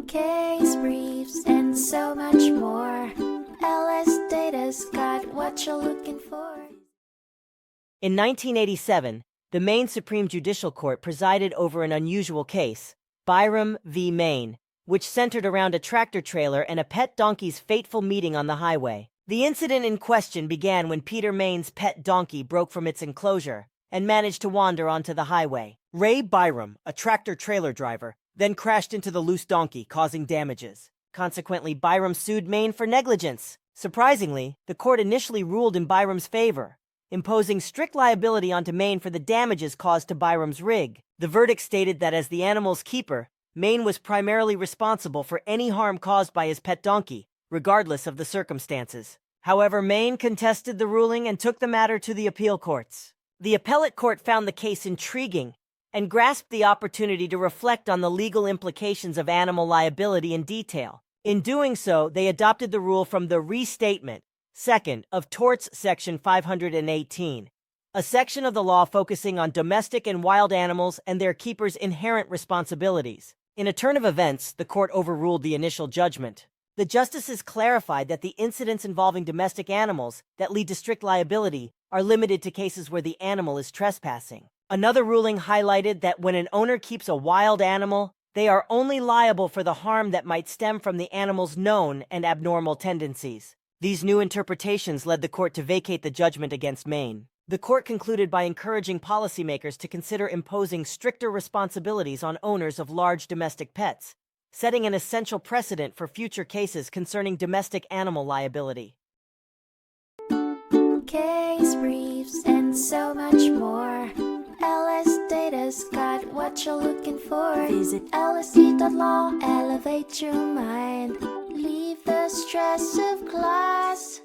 case briefs, and so much more. LSData's got what you're looking for. In 1987, the Maine Supreme Judicial Court presided over an unusual case, Byram v. Maine, which centered around a tractor trailer and a pet donkey's fateful meeting on the highway. The incident in question began when Peter Maine's pet donkey broke from its enclosure and managed to wander onto the highway. Ray Byram, a tractor trailer driver, then crashed into the loose donkey, causing damages. Consequently, Byram sued Maine for negligence. Surprisingly, the court initially ruled in Byram's favor, imposing strict liability onto Maine for the damages caused to Byram's rig. The verdict stated that as the animal's keeper, Maine was primarily responsible for any harm caused by his pet donkey, regardless of the circumstances. However, Maine contested the ruling and took the matter to the appeal courts. The appellate court found the case intriguing and grasped the opportunity to reflect on the legal implications of animal liability in detail. In doing so, they adopted the rule from the Restatement, second, of Torts section 518, a section of the law focusing on domestic and wild animals and their keepers' inherent responsibilities. In a turn of events, the court overruled the initial judgment. The justices clarified that the incidents involving domestic animals that lead to strict liability are limited to cases where the animal is trespassing. Another ruling highlighted that when an owner keeps a wild animal, they are only liable for the harm that might stem from the animal's known and abnormal tendencies. These new interpretations led the court to vacate the judgment against Maine. The court concluded by encouraging policymakers to consider imposing stricter responsibilities on owners of large domestic pets, setting an essential precedent for future cases concerning domestic animal liability. Case briefs, and so much more. LSData's got what you're looking for. Visit lsd.law, elevate your mind. Leave the stress of class.